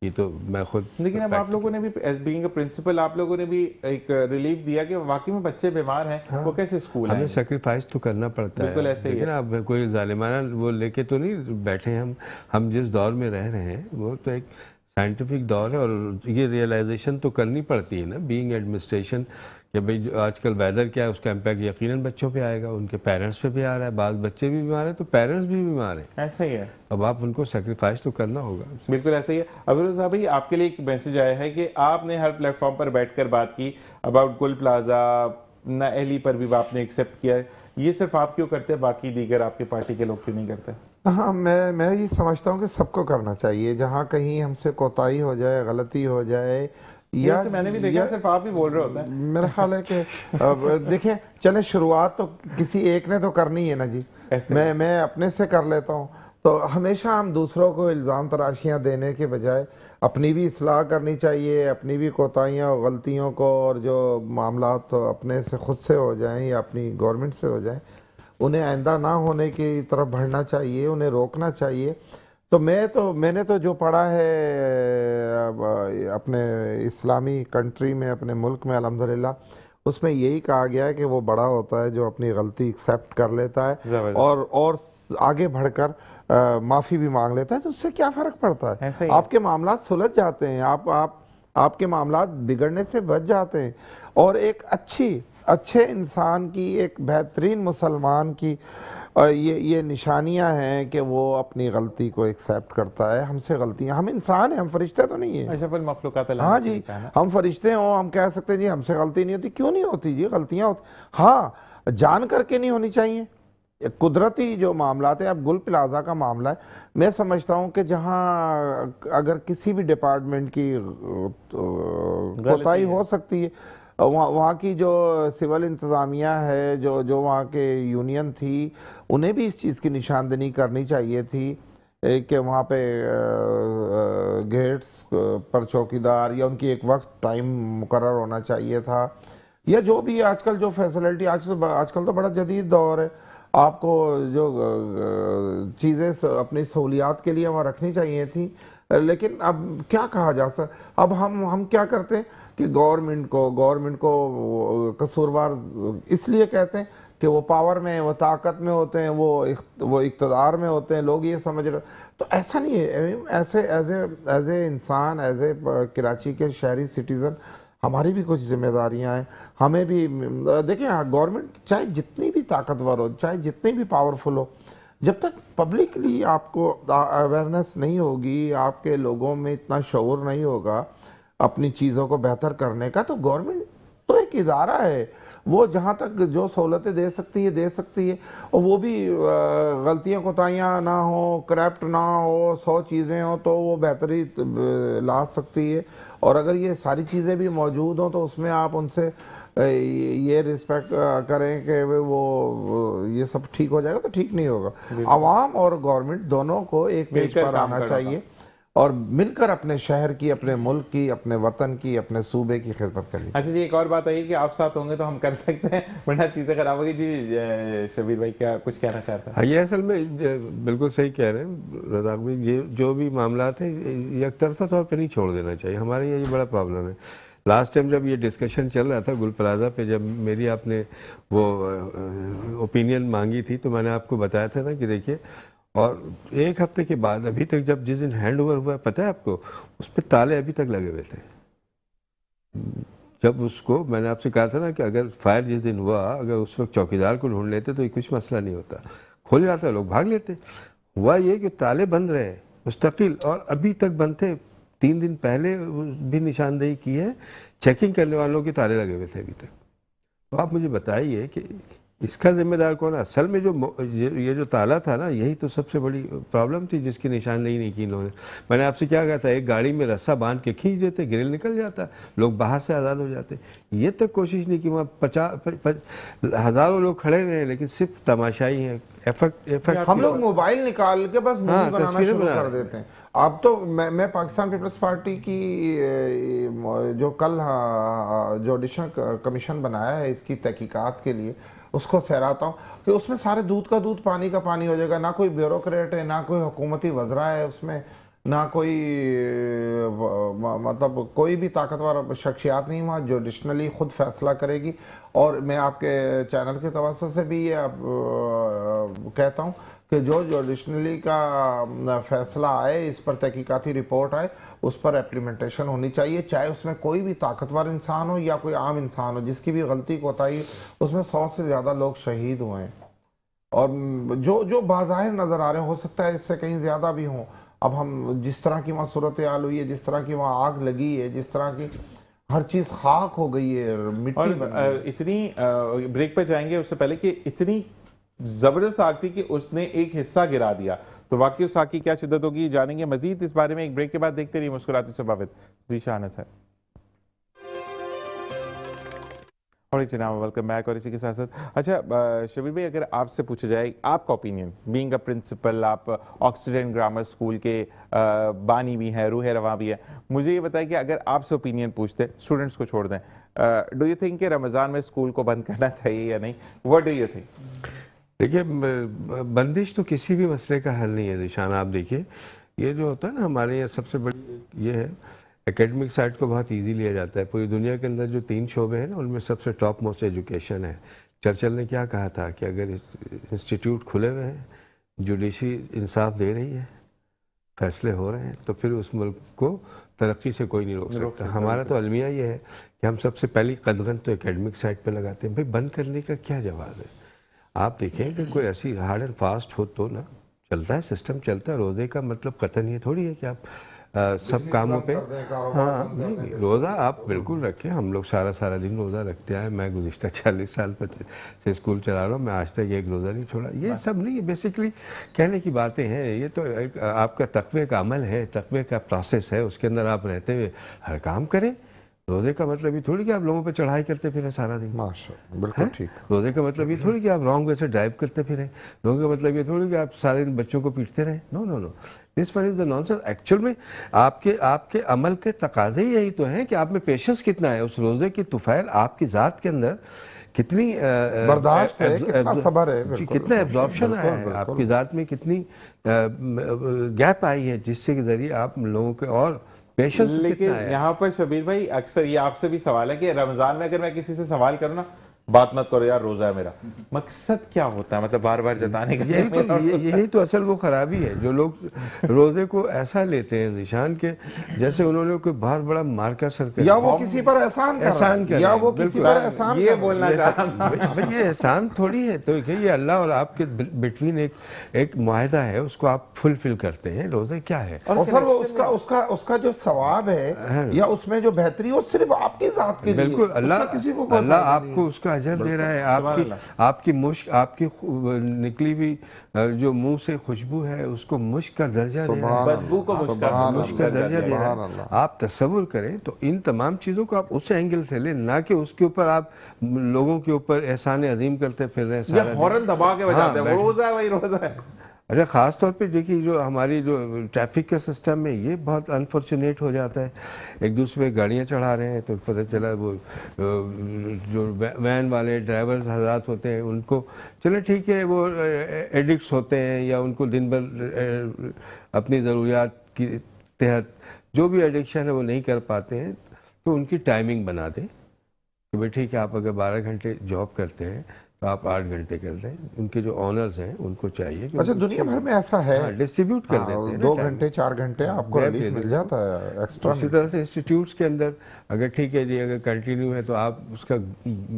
یہ تو میں خود. لیکن اب آپ لوگوں نے بھی ایز بینگ اے پرنسپل آپ لوگوں نے بھی ایک ریلیف دیا کہ واقعی میں بچے بیمار ہیں, وہ کیسے اسکول ہیں؟ ہمیں سیکریفائس تو کرنا پڑتا ہے. بالکل ایسے ہی ہے. لیکن اب کوئی ظالمانہ وہ لے کے تو نہیں بیٹھے ہیں ہم جس دور میں رہ رہے ہیں وہ تو ایک سائنٹیفک دور ہے, اور یہ ریئلائزیشن تو کرنی پڑتی ہے نا بینگ ایڈمنسٹریشن کہ بھئی آج کل ویدر کیا ہے, اس کا امپیکٹ یقیناً بچوں پہ آئے گا, ان کے پیرنٹس پہ بھی آ رہا ہے, بعض بچے بھی بیمار ہیں تو پیرنٹس بھی بیمار ہیں. ایسا ہی ہے, اب آپ ان کو سیکریفائس تو کرنا ہوگا. بالکل ایسا ہی ہے. عبدالرضا بھائی آپ کے لیے ایک میسج آیا ہے کہ آپ نے ہر پلیٹ فارم پر بیٹھ کر بات کی اباؤٹ گل پلازا, نااہلی پر بھی آپ نے ایکسیپٹ کیا ہے, یہ صرف آپ کیوں کرتے ہیں, باقی دیگر آپ کی پارٹی کے لوگ کیوں نہیں کرتے؟ ہاں میں یہ سمجھتا ہوں کہ سب کو کرنا چاہیے, جہاں کہیں ہم سے کوتاہی ہو جائے, غلطی ہو جائے, یا میں نے بھی دیکھا صرف آپ ہی بول رہے ہوتے ہیں. میرا خیال ہے کہ دیکھیں چلیں شروعات تو کسی ایک نے تو کرنی ہے نا جی, میں اپنے سے کر لیتا ہوں. تو ہمیشہ ہم دوسروں کو الزام تراشیاں دینے کے بجائے اپنی بھی اصلاح کرنی چاہیے, اپنی بھی کوتاہیاں اور غلطیوں کو, اور جو معاملات اپنے سے خود سے ہو جائیں یا اپنی گورنمنٹ سے ہو جائیں انہیں آئندہ نہ ہونے کی طرف بڑھنا چاہیے, انہیں روکنا چاہیے. تو میں نے تو جو پڑھا ہے اپنے اسلامی کنٹری میں, اپنے ملک میں الحمدللہ, اس میں یہی کہا گیا ہے کہ وہ بڑا ہوتا ہے جو اپنی غلطی ایکسیپٹ کر لیتا ہے اور آگے بڑھ کر معافی بھی مانگ لیتا ہے. تو اس سے کیا فرق پڑتا ہے؟ آپ کے معاملات سلجھ جاتے ہیں, آپ کے معاملات بگڑنے سے بچ جاتے ہیں. اور ایک اچھے انسان کی, ایک بہترین مسلمان کی یہ نشانیاں ہیں کہ وہ اپنی غلطی کو ایکسیپٹ کرتا ہے. ہم سے غلطیاں, ہم انسان ہیں, ہم فرشتے تو نہیں ہیں. اشرف المخلوقات. ہاں جی, ہم فرشتے ہوں, ہم کہہ سکتے ہیں جی ہم سے غلطی نہیں ہوتی. کیوں نہیں ہوتی جی, غلطیاں ہوتی, ہاں جان کر کے نہیں ہونی چاہیے. قدرتی جو معاملات ہیں, اب گل پلازا کا معاملہ ہے, میں سمجھتا ہوں کہ جہاں اگر کسی بھی ڈپارٹمنٹ کی کوتاہی ہو سکتی ہے, وہاں کی جو سول انتظامیہ ہے, جو وہاں کے یونین تھی, انہیں بھی اس چیز کی نشاندہی کرنی چاہیے تھی کہ وہاں پہ گیٹس پر چوکیدار, یا ان کی ایک وقت ٹائم مقرر ہونا چاہیے تھا, یا جو بھی آج کل جو فیسلٹی, آج کل تو بڑا جدید دور ہے, آپ کو جو چیزیں اپنی سہولیات کے لیے وہاں رکھنی چاہیے تھی. لیکن اب کیا کہا جا سکتا, اب ہم کیا کرتے ہیں کہ گورنمنٹ کو قصوروار اس لیے کہتے ہیں کہ وہ پاور میں, وہ طاقت میں ہوتے ہیں, وہ اقتدار میں ہوتے ہیں, لوگ یہ سمجھ رہے. تو ایسا نہیں ہے. ایسے ایز اے انسان, ایز اے کراچی کے شہری سٹیزن, ہماری بھی کچھ ذمہ داریاں ہیں. ہمیں بھی دیکھیں, گورنمنٹ چاہے جتنی بھی طاقتور ہو, چاہے جتنی بھی پاورفل ہو, جب تک پبلکلی آپ کو اویئرنیس نہیں ہوگی, آپ کے لوگوں میں اتنا شعور نہیں ہوگا اپنی چیزوں کو بہتر کرنے کا, تو گورنمنٹ تو ایک ادارہ ہے, وہ جہاں تک جو سہولتیں دے سکتی ہے, اور وہ بھی غلطیاں کوتاہیاں نہ ہوں, کرپٹ نہ ہو, 100 چیزیں ہوں تو وہ بہتری لا سکتی ہے. اور اگر یہ ساری چیزیں بھی موجود ہوں تو اس میں آپ ان سے یہ رسپیکٹ کریں کہ وہ یہ سب ٹھیک ہو جائے گا, تو ٹھیک نہیں ہوگا. عوام اور گورنمنٹ دونوں کو ایک پیج پر آنا چاہیے اور مل کر اپنے شہر کی, اپنے ملک کی, اپنے وطن کی, اپنے صوبے کی خدمت کرنی. اچھا جی, ایک اور بات آئی کہ آپ ساتھ ہوں گے تو ہم کر سکتے ہیں, ورنہ چیزیں خراب ہوگی. جی شبیر بھائی کیا کچھ کہنا چاہتا ہے؟ یہ اصل میں بالکل صحیح کہہ رہے ہیں رزاق بھائی, یہ جو بھی معاملات ہیں یک طرفہ طور پہ نہیں چھوڑ دینا چاہیے. ہمارے یہ بڑا پرابلم ہے. لاسٹ ٹائم جب یہ ڈسکشن چل رہا تھا گل پلازا پہ, جب میری آپ نے وہ اوپینین مانگی تھی, تو میں نے آپ کو بتایا تھا نا کہ دیکھیے, اور ایک ہفتے کے بعد ابھی تک جس دن ہینڈ اوور ہوا ہے, پتہ ہے آپ کو, اس پہ تالے ابھی تک لگے ہوئے تھے. جب اس کو میں نے آپ سے کہا تھا نا کہ اگر فائر جس دن ہوا, اگر اس وقت چوکیدار کو ڈھونڈ لیتے تو یہ کچھ مسئلہ نہیں ہوتا, کھول جاتا, لوگ بھاگ لیتے. ہوا یہ کہ تالے بند رہے مستقل, اور ابھی تک بند تھے. 3 دن پہلے بھی نشاندہی کی ہے, چیکنگ کرنے والوں کے تالے لگے ہوئے تھے ابھی تک. تو آپ مجھے بتائیے کہ اس کا ذمہ دار کون ہے؟ اصل میں یہ جو تالا تھا نا, یہی تو سب سے بڑی پرابلم تھی جس کی نشاندہی نہیں کی انہوں نے. میں نے آپ سے کیا کہا تھا, ایک گاڑی میں رسہ باندھ کے کھینچ دیتے, گرل نکل جاتا, لوگ باہر سے آزاد ہو جاتے. یہ تک کوشش نہیں کی. وہاں ہزاروں لوگ کھڑے ہوئے ہیں لیکن صرف تماشائی ہیں. ہم لوگ موبائل نکال کے بس مووی بنانا شروع کر دیتے ہیں. اب تو میں پاکستان پیپلز پارٹی کی جو کل جوڈیشل کمیشن بنایا ہے اس کی تحقیقات کے لیے, اس کو سہراتا ہوں کہ اس میں سارے دودھ کا دودھ, پانی کا پانی ہو جائے گا. نہ کوئی بیوروکریٹ ہے, نہ کوئی حکومتی وزراء ہے اس میں, نہ کوئی مطلب کوئی بھی طاقتور شخصیات نہیں وہاں جوڈیشنلی خود فیصلہ کرے گی. اور میں آپ کے چینل کے توسط سے بھی یہ کہتا ہوں کہ جو جوڈیشنلی کا فیصلہ آئے، اس پر تحقیقاتی رپورٹ آئے، اس پر ایپلیمنٹیشن ہونی چاہیے، چاہے اس میں کوئی بھی طاقتور انسان ہو یا کوئی عام انسان ہو. جس کی بھی غلطی کوتاہی اس میں 100 سے زیادہ لوگ شہید ہوئے ہیں، اور جو بظاہر نظر آ رہے ہیں، ہو سکتا ہے اس سے کہیں زیادہ بھی ہوں. اب ہم جس طرح کی وہاں صورتحال ہوئی ہے، جس طرح کی وہاں آگ لگی ہے، جس طرح کی ہر چیز خاک ہو گئی ہے، مٹی بن گئی ہے. اتنی بریک پہ جائیں گے اس سے پہلے کہ اتنی زبردست آگ تھی کہ اس نے ایک حصہ گرا دیا، تو واقعی اس آگ کی کیا شدت ہوگی جانیں گے مزید اس بارے میں ایک بریک کے بعد. دیکھتے رہیے مسکراتی سبابت ذیشان ہے. اور جناب ویلکم بیک. اور اسی کے ساتھ ساتھ اچھا شبیر بھائی، اگر آپ سے پوچھا جائے آپ کا اوپینین، بینگ اے پرنسپل، آپ آکسیڈنٹ گرامر اسکول کے بانی بھی ہیں، روح رواں بھی ہیں، مجھے یہ بتائیں کہ اگر آپ سے اوپینین پوچھتے اسٹوڈنٹس کو چھوڑ دیں، ڈو یو تھنک کہ رمضان میں اسکول کو بند کرنا چاہیے یا نہیں؟ What do you think? دیکھیے، بندش تو کسی بھی مسئلے کا حل نہیں ہے ذیشان. آپ دیکھیے یہ جو ہوتا ہے نا، ہمارے یہاں سب سے بڑی یہ ہے اکیڈمک سائڈ کو بہت ایزی لیا جاتا ہے. پوری دنیا کے اندر جو 3 شعبے ہیں نا، ان میں سب سے ٹاپ موسٹ ایجوکیشن ہے. چرچل نے کیا کہا تھا کہ اگر انسٹیٹیوٹ کھلے ہوئے ہیں، جوڈیشری انصاف دے رہی ہے، فیصلے ہو رہے ہیں، تو پھر اس ملک کو ترقی سے کوئی نہیں روک سکتا. ہمارا تو المیہ یہ ہے کہ ہم سب سے پہلی قدغن تو اکیڈمک سائڈ پہ لگاتے ہیں. بھائی بند کرنے کا کیا جواز ہے؟ آپ دیکھیں کہ کوئی ایسی ہارڈ اینڈ فاسٹ ہو تو نا چلتا ہے، سسٹم چلتا ہے. روزے کا مطلب قطعاً یہ تھوڑی ہے کہ آپ سب کاموں پہ ہاں نہیں، روزہ آپ بالکل رکھیں. ہم لوگ سارا دن روزہ رکھتے ہیں. میں گزشتہ 40 سال سے اسکول چلا رہا ہوں، میں آج تک ایک روزہ نہیں چھوڑا. یہ سب نہیں، بیسیکلی کہنے کی باتیں ہیں. یہ تو ایک آپ کا تقوی کا عمل ہے، تقوی کا پروسیس ہے، اس کے اندر آپ رہتے ہوئے ہر کام کریں. روزے کا مطلب یہ تھوڑی کہ آپ لوگوں پہ چڑھائی کرتے پھریں سارا دن. ماشاءاللہ، بالکل ٹھیک. روزے کا مطلب یہ تھوڑی کہ آپ رانگ وے سے ڈرائیو کرتے پھریں. روزے کا مطلب یہ تھوڑی کہ آپ سارے دن بچوں کو پیٹتے رہیں. No no no, this one is the nonsense. Actually میں آپ کے عمل کے تقاضے یہی تو ہیں کہ آپ میں پیشنس کتنا ہے. اس روزے کی طفیل آپ کی ذات کے اندر کتنی برداشت ہے، کتنا صبر ہے، کتنا ایبزارپشن آیا ہے آپ کی ذات میں، کتنی گیپ آئی ہے جس سے کے ذریعے آپ لوگوں کے اور پیشنس. لیکن یہاں پر شبیر بھائی اکثر یہ آپ سے بھی سوال ہے کہ رمضان میں اگر میں کسی سے سوال کروں نا، بات مت کرو یار روزہ ہے میرا، مقصد کیا ہوتا ہے؟ مطلب بار بار جتانے کا. یہی تو اصل وہ خرابی ہے. جو لوگ روزے کو ایسا لیتے ہیں ذیشان کے جیسے انہوں نے کوئی بہت بڑا مارکا سر کر یا وہ کسی پر احسان کر یا وہ کسی پر احسان. یہ بولنا چاہتا بھائی یہ احسان تھوڑی ہے. تو یہ اللہ اور آپ کے بٹوین ایک معاہدہ ہے، اس کو آپ فلفل کرتے ہیں. روزے کیا ہے؟ اور سر وہ اس کا جو ثواب ہے یا اس میں جو بہتری وہ صرف آپ کی ذات کے لیے. بالکل، اللہ آپ کو اس کا اجر دے رہا ہے. آپ کی مشک، آپ کی نکلی ہوئی جو منہ سے خوشبو ہے اس کو مشک کا درجہ دے رہا ہے. بدبو کو مشک کا درجہ دے رہا ہے. آپ تصور کریں تو ان تمام چیزوں کو آپ اس اینگل سے لیں، نہ کہ اس کے اوپر آپ لوگوں کے اوپر احسان عظیم کرتے پھر رہے ہیں. فوراً دبا کے بجاتے ہیں روزہ ہے وہی روزہ ہے. اچھا، خاص طور پہ دیکھیے جو ہماری جو ٹریفک کے سسٹم میں یہ بہت انفارچونیٹ ہو جاتا ہے. ایک دوسرے پہ گاڑیاں چڑھا رہے ہیں تو پتہ چلا وہ جو وین والے ڈرائیور حضرات ہوتے ہیں ان کو چلے ٹھیک ہے، وہ ایڈکٹس ہوتے ہیں یا ان کو دن بھر اپنی ضروریات کی تحت جو بھی ایڈکشن ہے وہ نہیں کر پاتے ہیں، تو ان کی ٹائمنگ بنا دیں کہ بھائی ٹھیک ہے آپ اگر 12 گھنٹے جاب کرتے ہیں تو آپ 8 گھنٹے کر دیں. ان کے جو آنرز ہیں ان کو چاہیے کہ اچھا دنیا بھر میں ایسا ہے ڈسٹریبیوٹ کر دیتے ہیں 2 گھنٹے 4 گھنٹے آپ کو ریلیف مل جاتا ہے ایکسٹرا. اسی طرح سے انسٹیٹیوٹس کے اندر اگر ٹھیک ہے جی اگر کنٹینیو ہے تو آپ اس کا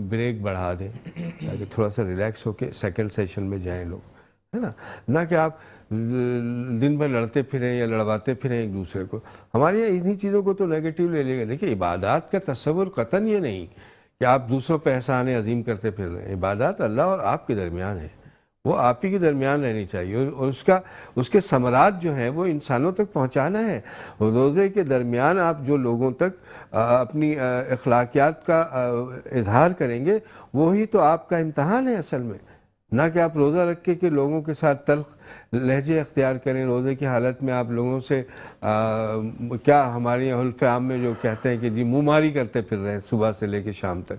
بریک بڑھا دیں تاکہ تھوڑا سا ریلیکس ہو کے سیکنڈ سیشن میں جائیں لوگ، ہے نا. نہ کہ آپ دن بھر لڑتے پھریں یا لڑواتے پھریں ایک دوسرے کو. ہمارے یہاں انہی چیزوں کو تو نیگیٹو لے لے گا. دیکھیے عبادات کا تصور قطعاً یہ نہیں کہ آپ دوسروں پہ احسان عظیم کرتے پھر رہے ہیں. عبادات اللہ اور آپ کے درمیان ہے، وہ آپ ہی کے درمیان رہنی چاہیے، اور اس کے ثمرات جو ہیں وہ انسانوں تک پہنچانا ہے. روزے کے درمیان آپ جو لوگوں تک اپنی اخلاقیات کا اظہار کریں گے وہی تو آپ کا امتحان ہے اصل میں. نہ کہ آپ روزہ رکھ کے کہ لوگوں کے ساتھ تلخ لہجے اختیار کریں. روزے کی حالت میں آپ لوگوں سے کیا ہمارے یہاں حلف عام میں جو کہتے ہیں کہ جی منہ ماری کرتے پھر رہے ہیں صبح سے لے کے شام تک.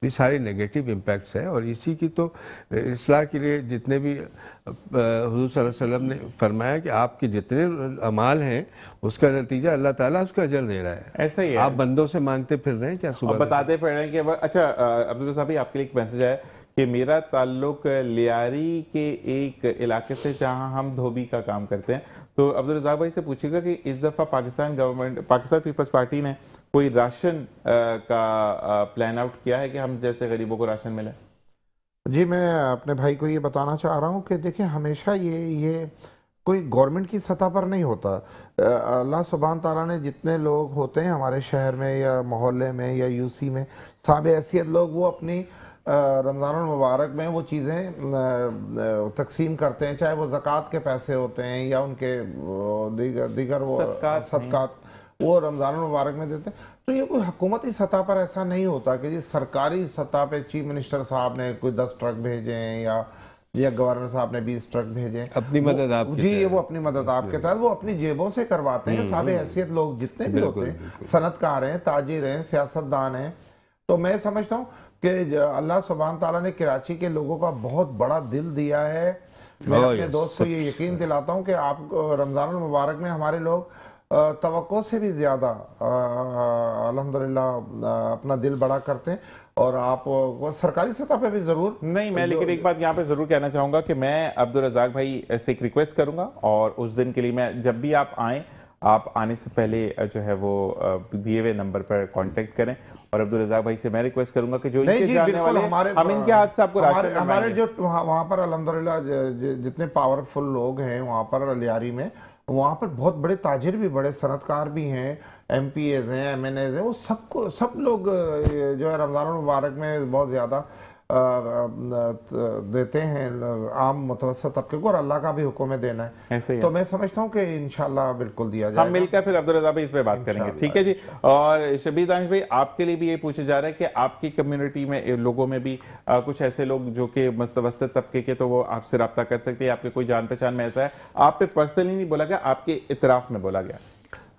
یہ سارے نیگیٹو امپیکٹس ہیں، اور اسی کی تو اصلاح کے لیے جتنے بھی حضور صلی اللہ علیہ وسلم نے فرمایا کہ آپ کے جتنے اعمال ہیں اس کا نتیجہ اللہ تعالیٰ اس کا اجر دے رہا ہے، ایسا ہی ہے، آپ بندوں سے مانگتے پھر رہے ہیں کیا صبح بتاتے پڑ رہے ہیں کہ اچھا عبدالرزاق صاحب آپ کے لیے ایک میسج ہے کہ میرا تعلق لیاری کے ایک علاقے سے جہاں ہم دھوبی کا کام کرتے ہیں، تو عبدالرزاق بھائی سے پوچھے گا کہ اس دفعہ پاکستان پیپلز پارٹی نے کوئی راشن کا پلان آؤٹ کیا ہے کہ ہم جیسے غریبوں کو راشن ملے؟ جی میں اپنے بھائی کو یہ بتانا چاہ رہا ہوں کہ دیکھیں ہمیشہ یہ کوئی گورنمنٹ کی سطح پر نہیں ہوتا. اللہ سبحانہ تعالیٰ نے جتنے لوگ ہوتے ہیں ہمارے شہر میں یا محلے میں یا یو سی میں صاحب حیثیت لوگ، وہ اپنی رمضان المبارک میں وہ چیزیں تقسیم کرتے ہیں، چاہے وہ زکوٰۃ کے پیسے ہوتے ہیں یا ان کے دیگر وہ صدقات وہ رمضان المبارک میں دیتے ہیں. تو یہ کوئی حکومتی سطح پر ایسا نہیں ہوتا کہ جی سرکاری سطح پہ چیف منسٹر صاحب نے کوئی 10 ٹرک بھیجے ہیں یا گورنر صاحب نے 20 ٹرک بھیجے ہیں. اپنی مدد آپ کی جی وہ اپنی مدد آپ کے تحت وہ اپنی جیبوں سے کرواتے ہیں. صاحب حیثیت لوگ جتنے بھی ہوتے ہیں، صنعت کار ہیں، تاجر ہیں، سیاست دان ہیں. تو میں سمجھتا ہوں کہ اللہ سبحانہ تعالیٰ نے کراچی کے لوگوں کا بہت بڑا دل دیا ہے. میں اپنے دوست کو یہ یقین دلاتا ہوں کہ آپ رمضان المبارک میں ہمارے لوگ توقع سے بھی زیادہ الحمدللہ اپنا دل بڑا کرتے ہیں. اور آپ سرکاری سطح پہ بھی ضرور نہیں، میں لیکن ایک بات یہاں پہ ضرور کہنا چاہوں گا کہ میں عبدالرزاق بھائی سے ایک ریکویسٹ کروں گا، اور اس دن کے لیے میں جب بھی آپ آئیں، آپ آنے سے پہلے جو ہے وہ دیے ہوئے نمبر پر کانٹیکٹ کریں. اور عبدالرزاق بھائی سے میں ریکویسٹ کروں گا کہ جو ان کے جاننے والے ہیں ہم ان کے ہاتھ سے آپ کو راشن ہمارے جو وہاں پر الحمدللہ جتنے پاورفل لوگ ہیں وہاں پر لیاری میں، وہاں پر بہت بڑے تاجر بھی، بڑے صنعت کار بھی ہیں، ایم پی ایز ہیں، ایم این ایز ہیں، وہ سب لوگ جو ہے رمضان المبارک میں بہت زیادہ دیتے ہیں عام متوسط طبقے کو، اور اللہ کا بھی حکم ہے دینا ہے. تو میں سمجھتا ہوں کہ انشاءاللہ بالکل دیا جائے گا. ہم مل کر پھر عبدالرزاق بھائی اس پہ بات کریں گے. ٹھیک ہے جی. اور شبیر دانش بھائی آپ کے لیے بھی یہ پوچھا جا رہا ہے کہ آپ کی کمیونٹی میں لوگوں میں بھی کچھ ایسے لوگ جو کہ متوسط طبقے کے، تو وہ آپ سے رابطہ کر سکتے ہیں، آپ کے کوئی جان پہچان میں ایسا ہے؟ آپ پہ پرسنلی نہیں بولا گیا، آپ کے اطراف میں بولا گیا.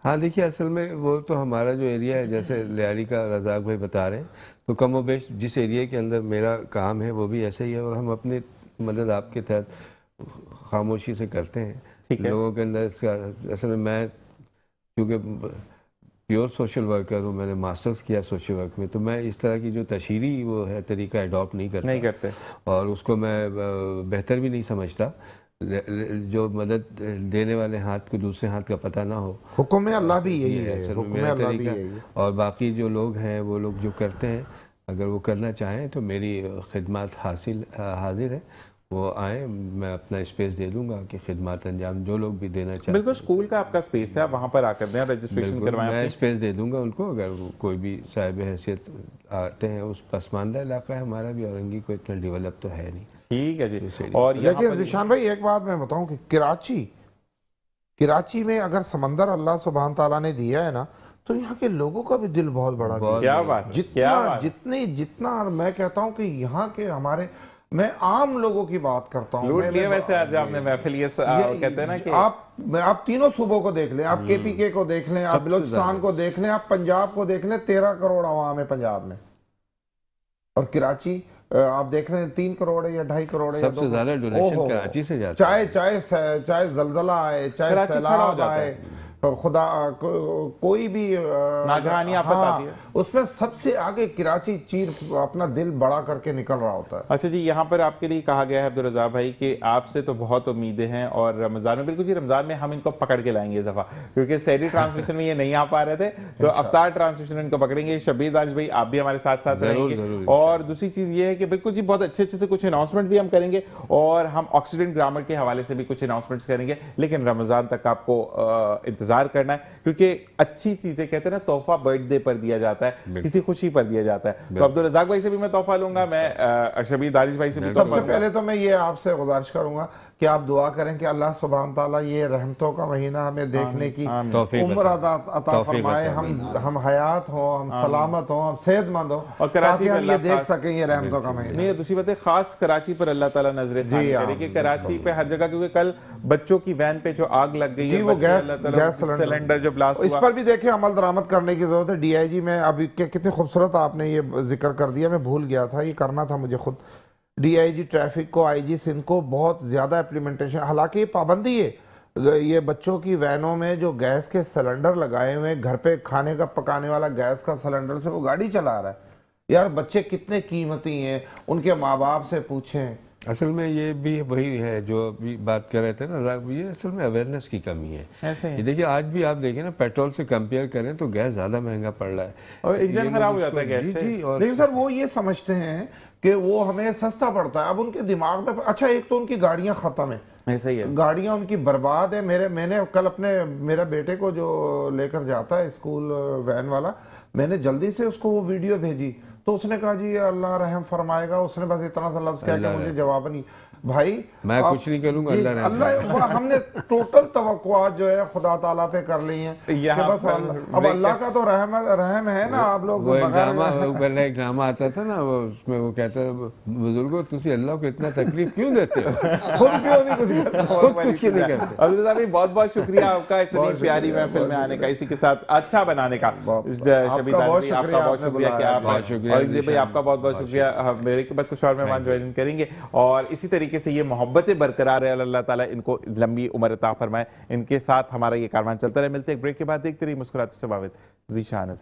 ہاں دیکھیے اصل میں وہ تو ہمارا جو ایریا ہے، جیسے لیاری کا رزاق بھائی بتا رہے ہیں، تو کم و بیش جس ایریا کے اندر میرا کام ہے وہ بھی ایسا ہی ہے، اور ہم اپنی مدد آپ کے تحت خاموشی سے کرتے ہیں لوگوں کے اندر. اس کا اصل میں کیونکہ پیور سوشل ورکر ہوں، میں نے ماسٹرز کیا سوشل ورک میں، تو میں اس طرح کی جو تشہیری وہ ہے طریقہ اڈاپٹ نہیں کرتے، اور اس کو میں بہتر بھی نہیں سمجھتا. جو مدد دینے والے ہاتھ کو دوسرے ہاتھ کا پتہ نہ ہو. حکم اللہ بھی یہی ہے، حکم اللہ بھی یہی ہے. اور باقی جو لوگ ہیں وہ لوگ جو کرتے ہیں، اگر وہ کرنا چاہیں تو میری خدمات حاضر ہے، وہ آئیں، میں اپنا اسپیس دے دوں گا کہ خدمات انجام جو لوگ بھی دینا چاہیں. بالکل اسکول کا آپ کا اسپیس ہے، وہاں پر آ کر دیں، رجسٹریشن کروائیں. میں اسپیس دے دوں گا ان کو، اگر کوئی بھی صاحب حیثیت آتے ہیں. اس پسماندہ علاقہ ہے ہمارا بھی، اورنگی کو اتنا ڈیولپ تو ہے نہیں. ٹھیک ہے جی. اور لیکن ذیشان بھائی ایک بات میں بتاؤں کہ کراچی میں اگر سمندر اللہ سبحانہ تعالیٰ نے دیا ہے نا، تو یہاں کے لوگوں کا بھی دل بہت بڑا دیا. کیا بات، جتنا میں کہتا ہوں کہ یہاں کے ہمارے، میں عام لوگوں کی بات کرتا ہوں. لوٹ لیا ویسے آج آپ نے محفل، یہ کہتے ہیں نا کہ آپ تینوں صوبوں کو دیکھ لیں، آپ کے پی کے کو دیکھ لیں، آپ بلوچستان کو دیکھ لیں، آپ پنجاب کو دیکھ لیں. 13 کروڑ عوام ہے پنجاب میں، اور کراچی آپ دیکھ رہے ہیں 3 کروڑ ہے یا 2.5 کروڑ ہے. سب سے زیادہ ڈونیشن کراچی سے جاتا ہے. چاہے زلزلہ آئے، چاہے سیلاب آئے، خدا کوئی بھی ناگہانی آفت آتی ہے، اس میں سب سے آگے کراچی چیر اپنا دل بڑا کر کے نکل رہا ہوتا ہے. اچھا جی، یہاں پر آپ کے لیے کہا گیا ہے عبدالرزاق بھائی کہ آپ سے تو بہت امیدیں ہیں، اور رمضان میں بالکل جی رمضان میں ہم ان کو پکڑ کے لائیں گے اس دفعہ، کیونکہ سحری ٹرانسمیشن میں یہ نہیں آ پا رہے تھے، تو افطار ٹرانسمیشن ان کو پکڑیں گے. شبیر دانش بھائی آپ بھی ہمارے ساتھ رہیں گے. اور دوسری چیز یہ ہے کہ بالکل جی بہت اچھے سے کچھ اناؤنسمنٹ بھی ہم کریں گے، اور ہم آکسیڈنٹ گرامر کے حوالے سے بھی کچھ اناؤنسمنٹس کریں گے. لیکن رمضان تک آپ کو انتظار کرنا ہے، کیونکہ اچھی چیزیں کہتے ہیں نا تحفہ برتھ ڈے پر دیا جاتا ہے، کسی خوشی پر دیا جاتا ہے. تو عبدالرزاق بھائی سے بھی میں تحفہ لوں گا، میں شبیر دانش بھائی سے بھی. سب سے پہلے تو میں یہ آپ سے گزارش کروں گا کہ آپ دعا کریں کہ اللہ سبحانہ تعالیٰ یہ رحمتوں کا مہینہ ہمیں دیکھنے کی عمر عطا فرمائے، ہم حیات ہوں، ہم سلامت ہوں، ہم صحت مند ہوں، اور کراچی تاکہ میں ہم یہ اللہ دیکھ خاص سکیں یہ رحمتوں کا مہینہ۔ نہیں دوسری بات ہے خاص کراچی پر اللہ تعالیٰ نظر ثانی کرے کہ کراچی پہ ہر جگہ، کیونکہ کل بچوں کی وین پہ جو آگ لگ گئی ہے، وہ گیس سلنڈر جو بلاسٹ اس ہوا، پر بھی دیکھیں عمل درآمد کرنے کی ضرورت ہے۔ ڈی آئی جی میں ابھی کتنی خوبصورت آپ نے یہ ذکر کر دیا، میں بھول گیا تھا، یہ کرنا تھا مجھے خود۔ ڈی آئی جی ٹریفک کو، آئی جی سندھ کو بہت زیادہ ایپلیمنٹیشن، حالانکہ یہ پابندی ہے، یہ بچوں کی وینوں میں جو گیس کے سلنڈر لگائے ہوئے، گھر پہ کھانے کا پکانے والا گیس کا سلنڈر سے وہ گاڑی چلا رہا ہے، یار بچے کتنے قیمتی ہیں، ان کے ماں باپ سے پوچھیں۔ اصل میں یہ بھی وہی ہے جو ابھی بات کر رہے تھے نا، یہ اصل میں اویئرنیس کی کمی ہے۔ ایسے یہ دیکھیے آج بھی آپ دیکھیں نا، پیٹرول سے کمپیئر کریں تو گیس زیادہ مہنگا پڑ رہا ہے، اور انجن خراب ہو جاتا ہے گیس سے۔ جی، اور لیکن سر وہ یہ سمجھتے ہیں کہ وہ ہمیں سستا پڑتا ہے، اب ان کے دماغ میں اچھا ایک تو ان کی گاڑیاں ختم ہیں، ایسا ہی ہے، گاڑیاں ان کی برباد ہے۔ میں نے کل میرے بیٹے کو جو لے کر جاتا ہے اسکول وین والا، میں نے جلدی سے اس کو وہ ویڈیو بھیجی تو اس نے کہا جی اللہ رحم فرمائے گا، اس نے بس اتنا سا لفظ کیا کہ مجھے جواب نہیں۔ بھائی میں کچھ نہیں کروں گا، اللہ رحم اللہ ہم نے ٹوٹل توقعات جو ہے خدا تعالیٰ پہ کر لی ہیں کہ بس اب اللہ کا تو رحم ہے نا، آپ لوگ وہ ایک ڈرامہ آتا تھا نا، اس میں وہ کہتا ہے بزرگوں تسی اللہ کو اتنا تکلیف کیوں دیتے ہو، خود کیوں نہیں کچھ کرتے۔ خود کچھ نہیں کرتے۔ عبدالعزیز صاحب بہت بہت شکریہ آپ کا اتنی پیاری محفل میں آنے کا، اسی کے ساتھ اچھا بنانے کا۔ شبیر بھائی آپ کا بہت شکریہ کہ آپ، اور بھائی آپ کا بہت بہت شکریہ، میرے کے بعد کچھ اور مہمان جوائن کریں گے، اور اسی طریقے سے یہ محبتیں برقرار ہے، اللہ تعالیٰ ان کو لمبی عمر عطا فرمائے، ان کے ساتھ ہمارا یہ کاروان چلتا رہے۔ ملتے ایک بریک کے بعد، دیکھتے رہیے مسکراتے سباوت ذیشان ہے۔